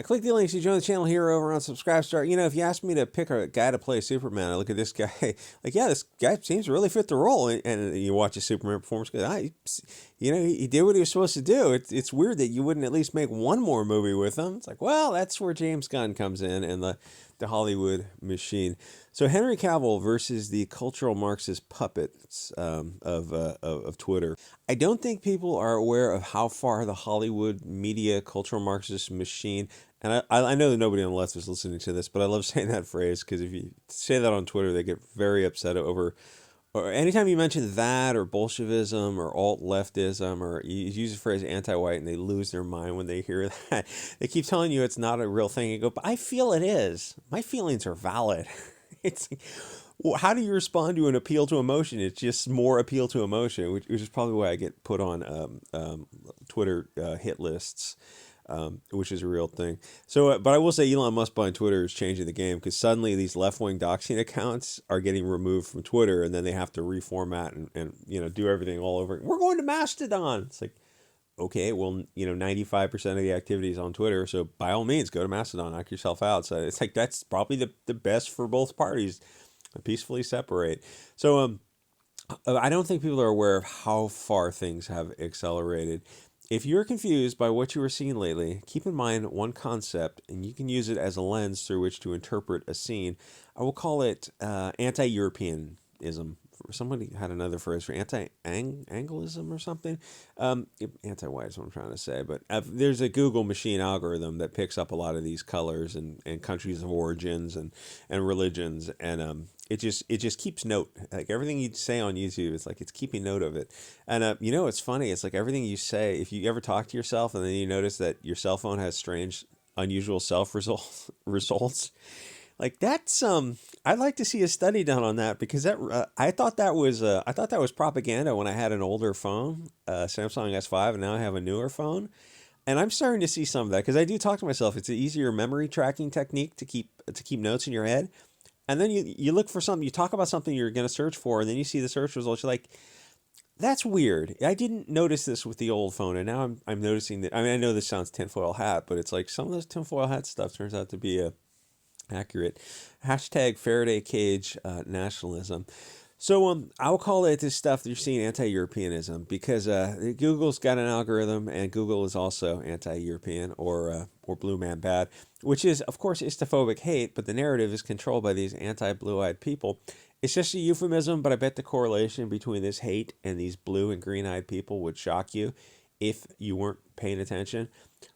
I click the links. You join the channel here over on Subscribestar. You know, if you ask me to pick a guy to play Superman, I look at this guy, like, yeah, this guy seems to really fit the role. And you watch his Superman performance, you know, he did what he was supposed to do. It's weird that you wouldn't at least make one more movie with him. It's like, well, that's where James Gunn comes in and the Hollywood machine. So Henry Cavill versus the cultural Marxist puppets of Twitter. I don't think people are aware of how far the Hollywood media cultural Marxist machine, and I know that nobody on the left is listening to this, but I love saying that phrase because if you say that on Twitter, they get very upset over, or anytime you mention that or Bolshevism or alt-leftism, or you use the phrase anti-white, and they lose their mind when they hear that. They keep telling you it's not a real thing. You go, but I feel it is. My feelings are valid. It's, well, how do you respond to an appeal to emotion? It's just more appeal to emotion, which is probably why I get put on Twitter hit lists, which is a real thing. So, but I will say Elon Musk buying Twitter is changing the game because suddenly these left-wing doxing accounts are getting removed from Twitter, and then they have to reformat and you know, do everything all over. We're going to Mastodon. It's like, okay, well, you know, 95% of the activity is on Twitter, so by all means, go to Mastodon, knock yourself out. So it's like that's probably the best for both parties, peacefully separate. So I don't think people are aware of how far things have accelerated. If you're confused by what you were seeing lately, keep in mind one concept, and you can use it as a lens through which to interpret a scene. I will call it anti-Europeanism. Somebody had another phrase for anti-Anglism or something. Anti-white is what I'm trying to say. But there's a Google machine algorithm that picks up a lot of these colors and countries of origins and religions. And it just keeps note. Like everything you say on YouTube, it's like it's keeping note of it. And you know, it's funny. It's like everything you say, if you ever talk to yourself and then you notice that your cell phone has strange, unusual self results. Like that's I'd like to see a study done on that because I thought that was propaganda when I had an older phone, Samsung S5, and now I have a newer phone, and I'm starting to see some of that because I do talk to myself. It's an easier memory tracking technique to keep notes in your head, and then you look for something, you talk about something you're going to search for, and then you see the search results. You're like, that's weird. I didn't notice this with the old phone, and now I'm noticing that. I mean, I know this sounds tinfoil hat, but it's like some of this tinfoil hat stuff turns out to be accurate. Hashtag Faraday cage nationalism. So I'll call it this stuff that you're seeing anti-Europeanism because Google's got an algorithm, and Google is also anti-European or blue man bad, which is of course istophobic hate, but the narrative is controlled by these anti-blue-eyed people. It's just a euphemism, but I bet the correlation between this hate and these blue and green-eyed people would shock you if you weren't paying attention.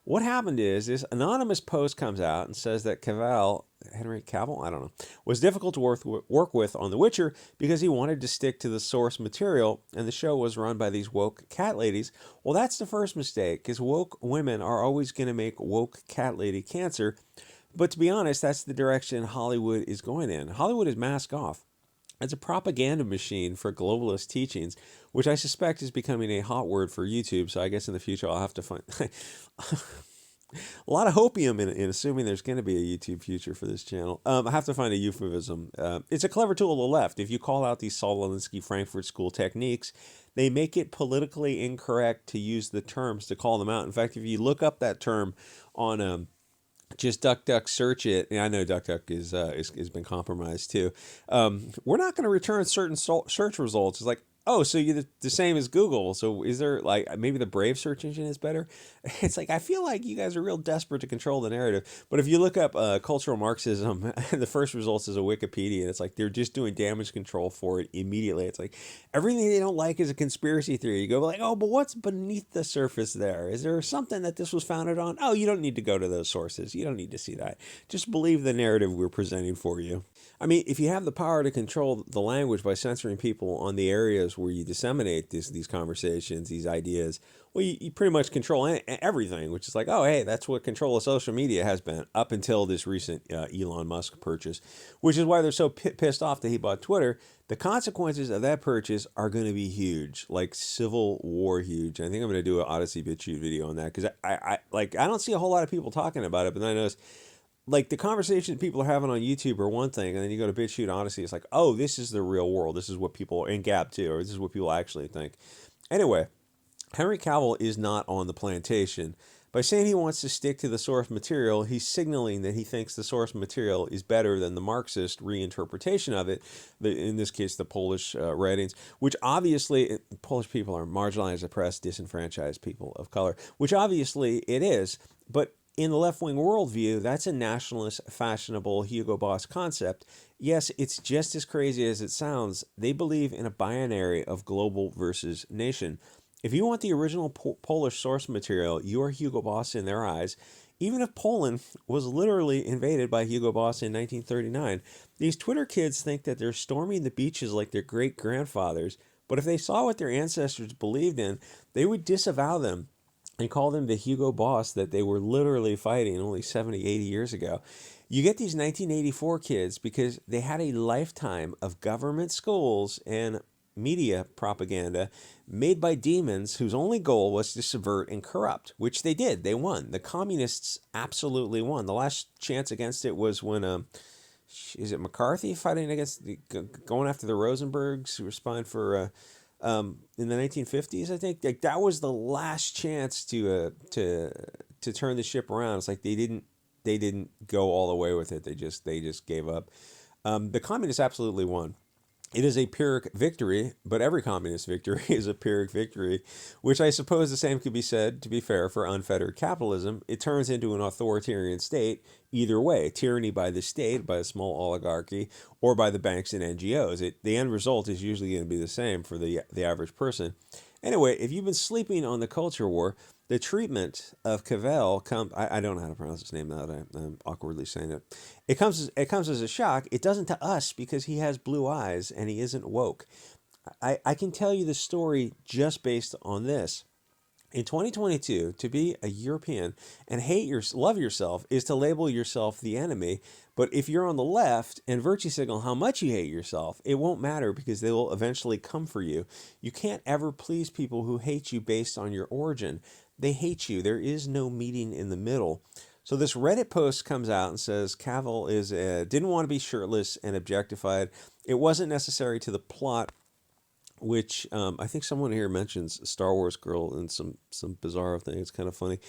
What happened is this anonymous post comes out and says that Henry Cavill, I don't know, was difficult to work with on The Witcher because he wanted to stick to the source material, and the show was run by these woke cat ladies. Well, that's the first mistake, because woke women are always going to make woke cat lady cancer. But to be honest, that's the direction Hollywood is going in. Hollywood is mask off. It's a propaganda machine for globalist teachings, which I suspect is becoming a hot word for YouTube. So I guess in the future I'll have to find a lot of hopium in assuming there's going to be a YouTube future for this channel. I have to find a euphemism. It's a clever tool of the left. If you call out these Saul Alinsky Frankfurt School techniques, they make it politically incorrect to use the terms to call them out. In fact, if you look up that term on just DuckDuck search it. And I know DuckDuck is been compromised too. We're not going to return certain search results. It's like, oh, so you're the same as Google. So is there like maybe the Brave search engine is better? It's like I feel like you guys are real desperate to control the narrative. But if you look up cultural Marxism, the first results is a Wikipedia, and it's like they're just doing damage control for it immediately. It's like everything they don't like is a conspiracy theory. You go like, oh, but what's beneath the surface there? Is there something that this was founded on? Oh, you don't need to go to those sources. You don't need to see that. Just believe the narrative we're presenting for you. I mean, if you have the power to control the language by censoring people on the areas where you disseminate these conversations, these ideas, well, you pretty much control everything, which is like, oh, hey, that's what control of social media has been up until this recent Elon Musk purchase, which is why they're so pissed off that he bought Twitter. The consequences of that purchase are going to be huge, like Civil War huge. I think I'm going to do an Odyssey BitChute video on that because I don't see a whole lot of people talking about it, but then I notice like the conversations people are having on YouTube are one thing, and then you go to BitChute Odyssey, it's like, oh, this is the real world. This is what people, in Gab too, or this is what people actually think. Anyway, Henry Cavill is not on the plantation, By saying he wants to stick to the source material, he's signaling that he thinks the source material is better than the Marxist reinterpretation of it, in this case, the Polish writings, which obviously, Polish people are marginalized, oppressed, disenfranchised people of color, which obviously it is. But in the left-wing worldview, that's a nationalist, fashionable Hugo Boss concept. Yes, it's just as crazy as it sounds. They believe in a binary of global versus nation. If you want the original Polish source material, you are Hugo Boss in their eyes. Even if Poland was literally invaded by Hugo Boss in 1939, these Twitter kids think that they're storming the beaches like their great-grandfathers, but if they saw what their ancestors believed in, they would disavow them and call them the Hugo Boss that they were literally fighting only 70, 80 years ago. You get these 1984 kids because they had a lifetime of government schools and media propaganda made by demons whose only goal was to subvert and corrupt, which they did. They won. The communists absolutely won. The last chance against it was when, is it McCarthy fighting against, going after the Rosenbergs who were spying for, in the 1950s, I think. Like, that was the last chance to turn the ship around. It's like they didn't go all the way with it. They just gave up. The communists absolutely won. It is a Pyrrhic victory, but every communist victory is a Pyrrhic victory, which I suppose the same could be said, to be fair, for unfettered capitalism. It turns into an authoritarian state either way, tyranny by the state, by a small oligarchy, or by the banks and NGOs. The end result is usually going to be the same for the average person. Anyway, if you've been sleeping on the culture war, the treatment of Cavill I don't know how to pronounce his name now that I'm awkwardly saying it. It comes as a shock. It doesn't to us because he has blue eyes and he isn't woke. I can tell you the story just based on this. In 2022, to be a European and love yourself is to label yourself the enemy. But if you're on the left and virtue signal how much you hate yourself, it won't matter because they will eventually come for you. You can't ever please people who hate you based on your origin. They hate you. There is no meeting in the middle. So this Reddit post comes out and says Cavill didn't want to be shirtless and objectified. It wasn't necessary to the plot, which I think someone here mentions Star Wars girl and some bizarre thing. It's kind of funny.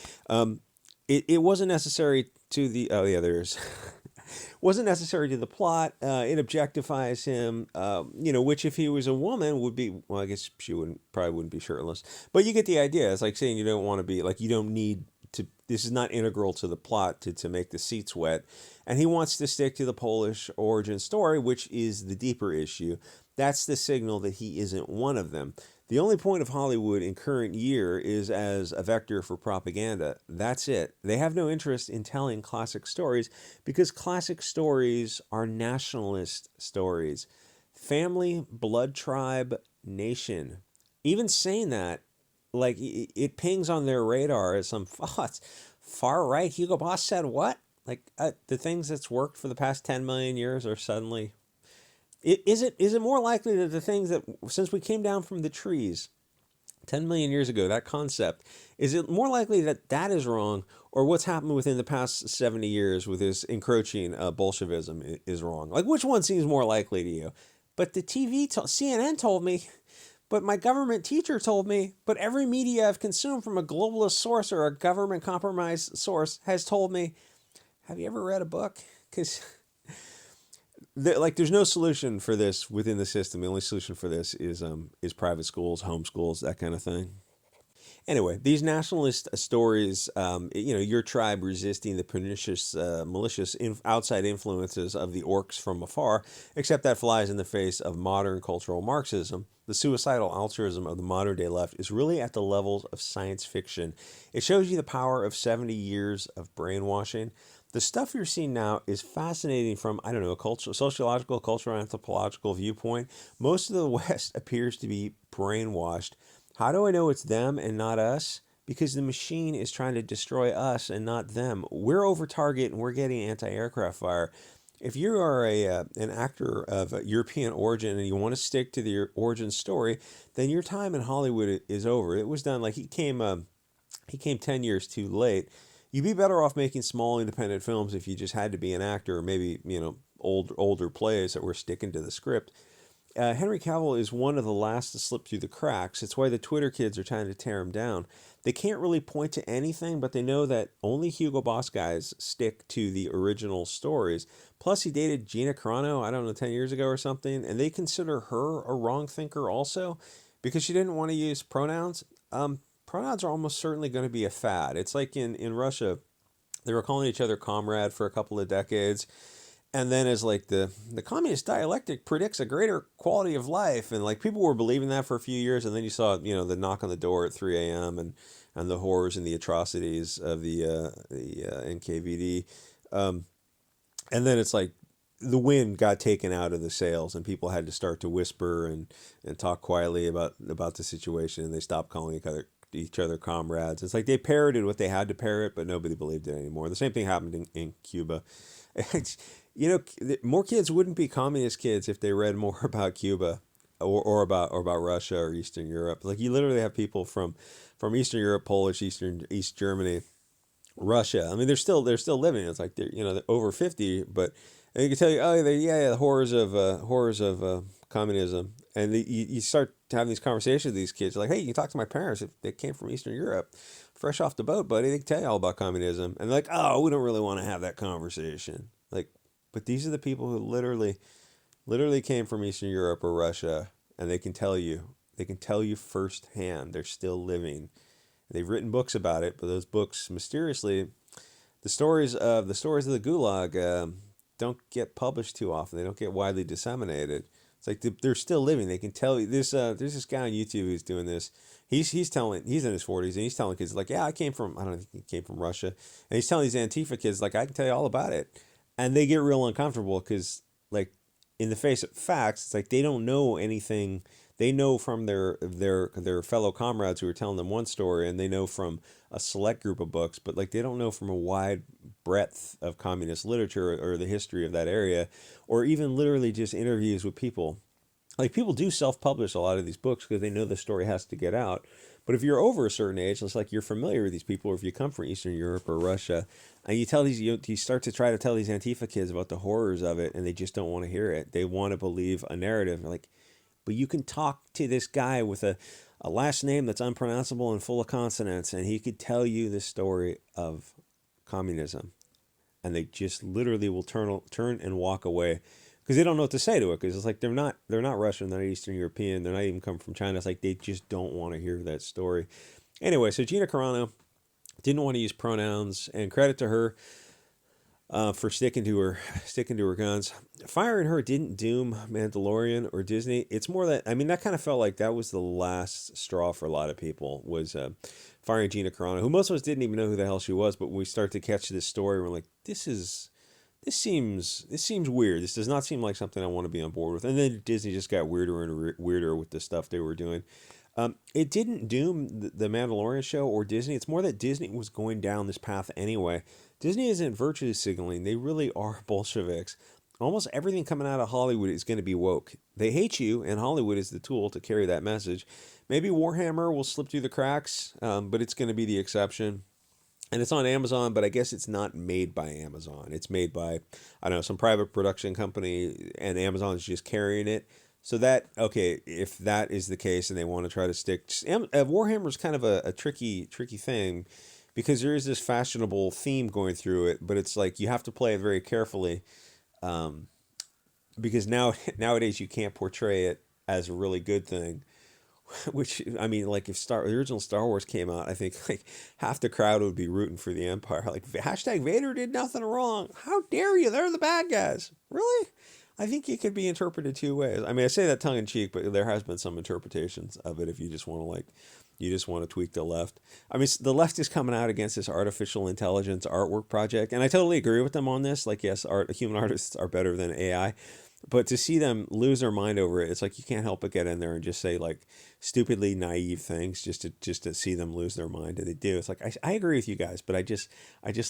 It wasn't necessary to the there's wasn't necessary to the plot. It objectifies him. Which if he was a woman would be, well, I guess she probably wouldn't be shirtless. But you get the idea. It's like saying you don't want to be, like, you don't need to. This is not integral to the plot to make the seats wet. And he wants to stick to the Polish origin story, which is the deeper issue. That's the signal that he isn't one of them. The only point of Hollywood in current year is as a vector for propaganda. That's it. They have no interest in telling classic stories because classic stories are nationalist stories. Family, blood tribe, nation. Even saying that, like, it pings on their radar as some thoughts. Far right, Hugo Boss said what? Like, the things that's worked for the past 10 million years are suddenly... Is it more likely that the things that, since we came down from the trees 10 million years ago, that concept, is it more likely that that is wrong, or what's happened within the past 70 years with this encroaching Bolshevism is wrong? Like, which one seems more likely to you? But the CNN told me, but my government teacher told me, but every media I've consumed from a globalist source or a government compromised source has told me. Have you ever read a book? Because... there's no solution for this within the system. The only solution for this is private schools, homeschools, that kind of thing. Anyway, these nationalist stories, your tribe resisting the pernicious, malicious outside influences of the orcs from afar, except that flies in the face of modern cultural Marxism. The suicidal altruism of the modern day left is really at the levels of science fiction. It shows you the power of 70 years of brainwashing. The stuff you're seeing now is fascinating from, I don't know, a sociological, cultural, anthropological viewpoint. Most of the West appears to be brainwashed. How do I know it's them and not us? Because the machine is trying to destroy us and not them. We're over target and we're getting anti-aircraft fire. If you are an actor of European origin and you want to stick to the origin story, then your time in Hollywood is over. It was done, like, he came 10 years too late. You'd be better off making small independent films if you just had to be an actor, or maybe, older plays that were sticking to the script. Henry Cavill is one of the last to slip through the cracks. It's why the Twitter kids are trying to tear him down. They can't really point to anything, but they know that only Hugo Boss guys stick to the original stories. Plus, he dated Gina Carano, I don't know, 10 years ago or something, and they consider her a wrong thinker also because she didn't want to use pronouns. Pronouns are almost certainly going to be a fad. It's like in Russia, they were calling each other comrade for a couple of decades. And then as like the communist dialectic predicts a greater quality of life, and like people were believing that for a few years, and then you saw the knock on the door at 3 a.m. and the horrors and the atrocities of the NKVD, and then it's like the wind got taken out of the sails, and people had to start to whisper and talk quietly about the situation, and they stopped calling each other comrades. It's like they parroted what they had to parrot, but nobody believed it anymore. The same thing happened in Cuba. It's, more kids wouldn't be communist kids if they read more about Cuba or about Russia or Eastern Europe. Like you literally have people from Eastern Europe, Polish, East Germany, Russia. I mean, they're still living. It's like they're over 50, but they can tell you, oh, the horrors of communism, and you start having these conversations with these kids. You're like, hey, you can talk to my parents if they came from Eastern Europe, fresh off the boat, buddy. They can tell you all about communism, and they're like, oh, we don't really want to have that conversation. Like, but these are the people who literally came from Eastern Europe or Russia, and they can tell you firsthand. They're still living. They've written books about it, but those books mysteriously, the stories of the Gulag don't get published too often. They don't get widely disseminated. It's like they're still living. They can tell you this. There's this guy on YouTube who's doing this. He's in his 40s, and he's telling kids like, yeah, I don't think he came from Russia, and he's telling these Antifa kids like, I can tell you all about it, and they get real uncomfortable because like in the face of facts, it's like they don't know anything. They know from their fellow comrades who are telling them one story, and they know from a select group of books, but like they don't know from a wide breadth of communist literature or the history of that area, or even literally just interviews with people. Like people do self-publish a lot of these books because they know the story has to get out. But if you're over a certain age, it's like you're familiar with these people, or if you come from Eastern Europe or Russia, and you start to try to tell these Antifa kids about the horrors of it, and they just don't want to hear it. They want to believe a narrative. Like, but you can talk to this guy with a last name that's unpronounceable and full of consonants, and he could tell you the story of communism. And they just literally will turn and walk away because they don't know what to say to it. Because it's like they're not Russian, they're not Eastern European, they're not even come from China. It's like they just don't want to hear that story. Anyway, so Gina Carano didn't want to use pronouns, and credit to her for sticking to her guns. Firing her didn't doom Mandalorian or Disney. It's more that, I mean, that kind of felt like that was the last straw for a lot of people, was firing Gina Carano, who most of us didn't even know who the hell she was. But when we start to catch this story, we're like, this seems weird. This does not seem like something I want to be on board with. And then Disney just got weirder and weirder with the stuff they were doing. It didn't doom the Mandalorian show or Disney. It's more that Disney was going down this path anyway. Disney isn't virtue signaling. They really are Bolsheviks. Almost everything coming out of Hollywood is going to be woke. They hate you, and Hollywood is the tool to carry that message. Maybe Warhammer will slip through the cracks, but it's going to be the exception. And it's on Amazon, but I guess it's not made by Amazon. It's made by, I don't know, some private production company, and Amazon's just carrying it. So that, okay, if that is the case and they want to try to stick... Warhammer's kind of a tricky thing, because there is this fashionable theme going through it, but it's like you have to play it very carefully, because nowadays you can't portray it as a really good thing. Which, I mean, like if the original Star Wars came out, I think like half the crowd would be rooting for the Empire. Like, hashtag Vader did nothing wrong. How dare you? They're the bad guys. Really? I think it could be interpreted two ways. I mean, I say that tongue in cheek, but there has been some interpretations of it if you just want to tweak the left. I mean, the left is coming out against this artificial intelligence artwork project, and I totally agree with them on this. Like, yes, human artists are better than AI. But to see them lose their mind over it, it's like you can't help but get in there and just say like stupidly naive things just to see them lose their mind. And they do. It's like I agree with you guys, but I just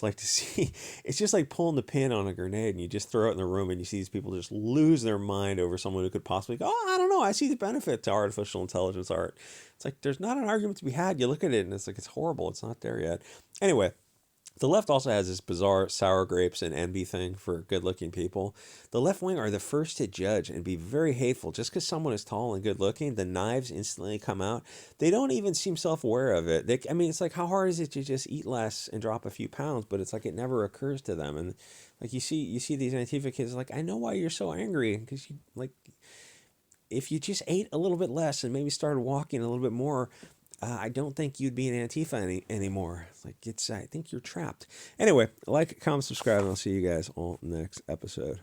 like to see. It's just like pulling the pin on a grenade, and you just throw it in the room, and you see these people just lose their mind over someone who could possibly go, oh, I don't know, I see the benefit to artificial intelligence art. It's like there's not an argument to be had. You look at it, and it's like it's horrible. It's not there yet. Anyway. The left also has this bizarre sour grapes and envy thing for good-looking people. The left wing are the first to judge and be very hateful. Just because someone is tall and good-looking, the knives instantly come out. They don't even seem self-aware of it. I mean, it's like, how hard is it to just eat less and drop a few pounds? But it's like it never occurs to them. And like you see these Antifa kids, like, I know why you're so angry, because you like, if you just ate a little bit less and maybe started walking a little bit more, I don't think you'd be an Antifa anymore. Like, I think you're trapped. Anyway, like, comment, subscribe, and I'll see you guys on the next episode.